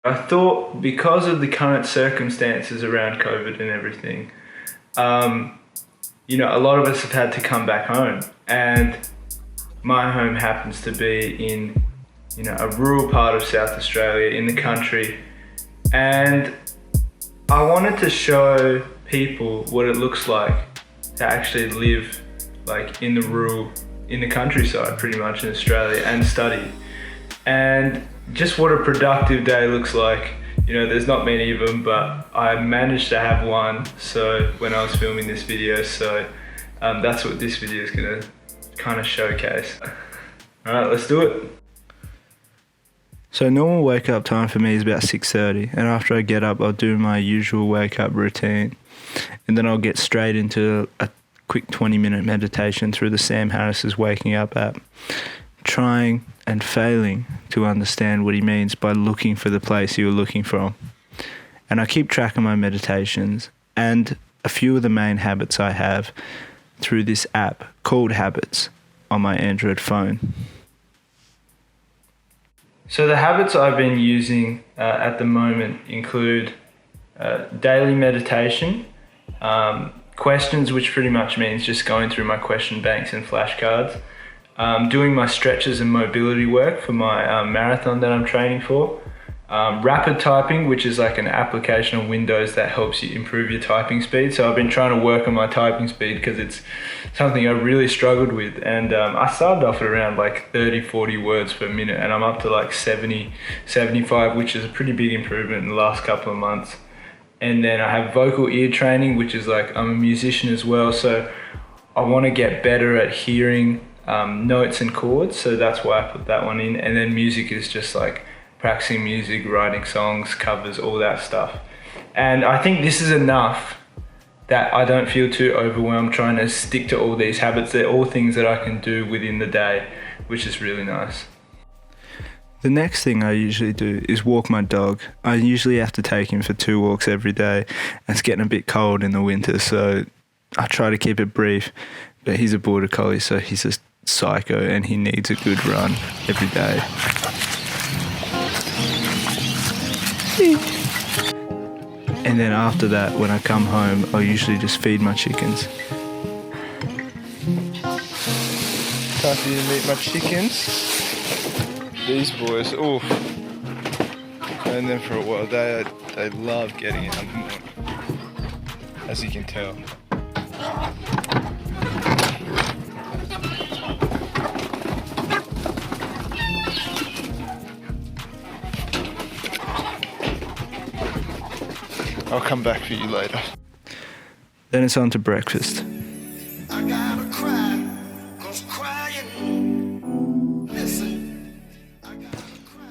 I thought because of the current circumstances around COVID and everything, a lot of us have had to come back home, and my home happens to be in, a rural part of South Australia in the country, and I wanted to show people what it looks like to actually live like in the countryside pretty much in Australia and study. And just what a productive day looks like. There's not many of them, but I managed to have one. So when I was filming this video, that's what this video is gonna kind of showcase. All right, let's do it. So normal wake up time for me is about 6:30, and after I get up, I'll do my usual wake up routine, and then I'll get straight into a quick 20-minute meditation through the Sam Harris's Waking Up app, trying and failing to understand what he means by looking for the place you were looking from. And I keep track of my meditations and a few of the main habits I have through this app called Habits on my Android phone. So the habits I've been using at the moment include daily meditation, questions, which pretty much means just going through my question banks and flashcards, doing my stretches and mobility work for my marathon that I'm training for, rapid typing, which is like an application on Windows that helps you improve your typing speed. So I've been trying to work on my typing speed because it's something I really struggled with, and I started off at around like 30-40 words per minute, and I'm up to like 70-75, which is a pretty big improvement in the last couple of months. And then I have vocal ear training, which is like, I'm a musician as well, so I want to get better at hearing notes and chords, so that's why I put that one in. And then music is just like practicing music, writing songs, covers, all that stuff. And I think this is enough that I don't feel too overwhelmed trying to stick to all these habits. They're all things that I can do within the day, which is really nice. The next thing I usually do is walk my dog. I usually have to take him for 2 walks every day, and it's getting a bit cold in the winter, so I try to keep it brief. But he's a border collie, so he's a psycho and he needs a good run every day. And then after that, when I come home, I'll usually just feed my chickens. Time for you to meet my chickens. These boys, oof. And then for a while, they love getting out in the morning, as you can tell. I'll come back for you later. Then it's on to breakfast. I gotta cry, 'cause crying. Listen.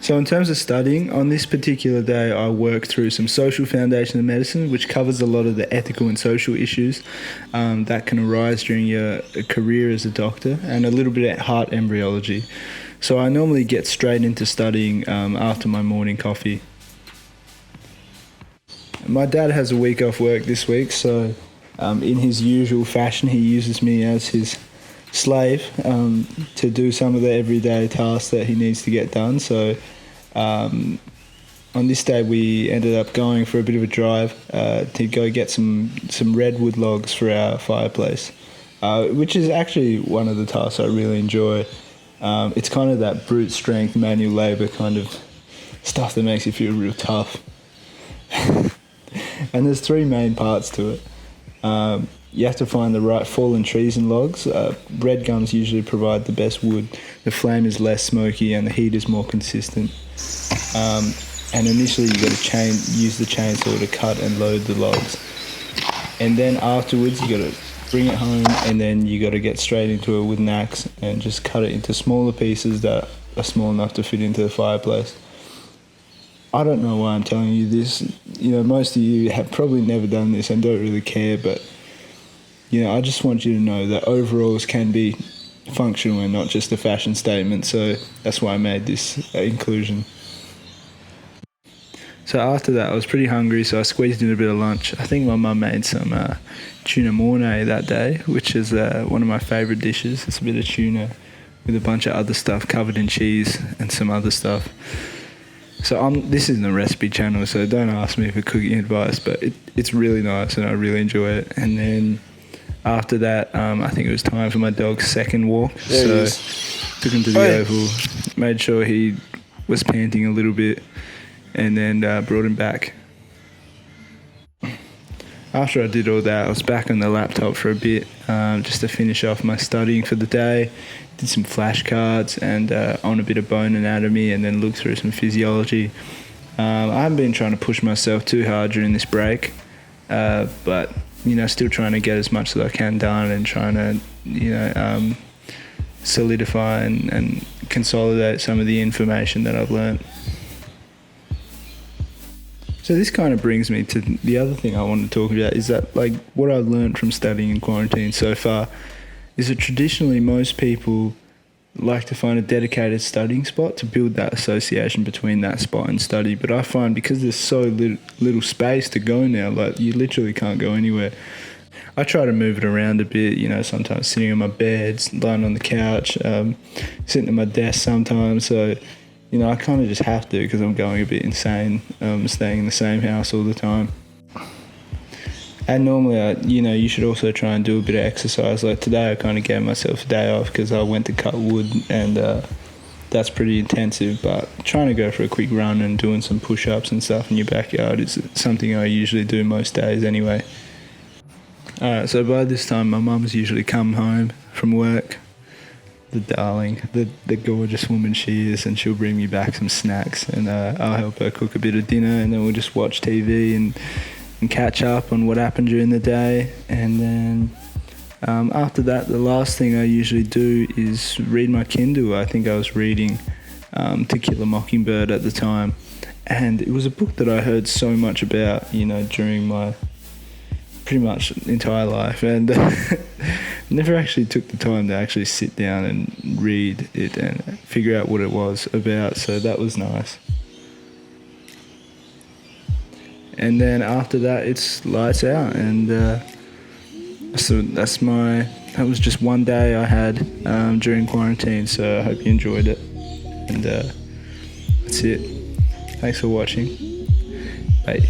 So in terms of studying, on this particular day I work through some social foundation of medicine, which covers a lot of the ethical and social issues that can arise during your career as a doctor, and a little bit of heart embryology. So I normally get straight into studying after my morning coffee. My dad has a week off work this week, so in his usual fashion he uses me as his slave to do some of the everyday tasks that he needs to get done. So on this day we ended up going for a bit of a drive to go get some redwood logs for our fireplace, which is actually one of the tasks I really enjoy. It's kind of that brute strength manual labour kind of stuff that makes you feel real tough. And there's 3 main parts to it. You have to find the right fallen trees and logs. Red gums usually provide the best wood. The flame is less smoky and the heat is more consistent. And initially you got to use the chainsaw to cut and load the logs. And then afterwards you got to bring it home, and then you got to get straight into it with an axe and just cut it into smaller pieces that are small enough to fit into the fireplace. I don't know why I'm telling you this. Most of you have probably never done this and don't really care, but I just want you to know that overalls can be functional and not just a fashion statement, so that's why I made this inclusion. So after that I was pretty hungry, so I squeezed in a bit of lunch. I think my mum made some tuna mornay that day, which is one of my favourite dishes. It's a bit of tuna with a bunch of other stuff covered in cheese and some other stuff. So this isn't a recipe channel, so don't ask me for cooking advice, but it's really nice and I really enjoy it. And then after that, I think it was time for my dog's second walk. So took him to the oval, made sure he was panting a little bit, and then brought him back. After I did all that, I was back on the laptop for a bit, just to finish off my studying for the day. Did some flashcards and on a bit of bone anatomy, and then looked through some physiology. I haven't been trying to push myself too hard during this break, but still trying to get as much as I can done, and trying to solidify and consolidate some of the information that I've learned. So this kind of brings me to the other thing I want to talk about, is that what I've learned from studying in quarantine so far is that traditionally most people like to find a dedicated studying spot to build that association between that spot and study. But I find because there's so little space to go now, you literally can't go anywhere. I try to move it around a bit, sometimes sitting on my bed, lying on the couch, sitting at my desk sometimes. So I kind of just have to, because I'm going a bit insane, staying in the same house all the time. And normally, you should also try and do a bit of exercise. Like today, I kind of gave myself a day off because I went to cut wood, and that's pretty intensive. But trying to go for a quick run and doing some push-ups and stuff in your backyard is something I usually do most days anyway. Alright, so by this time, my mum's usually come home from work. The darling, the gorgeous woman she is, and she'll bring me back some snacks, and I'll help her cook a bit of dinner, and then we'll just watch TV and catch up on what happened during the day. And then after that, the last thing I usually do is read my Kindle. I think I was reading To Kill a Mockingbird at the time, and it was a book that I heard so much about, during my pretty much entire life, and never actually took the time to actually sit down and read it and figure out what it was about, so that was nice. And then after that, it's lights out, and so that was just one day I had during quarantine, so I hope you enjoyed it, and that's it. Thanks for watching. Bye.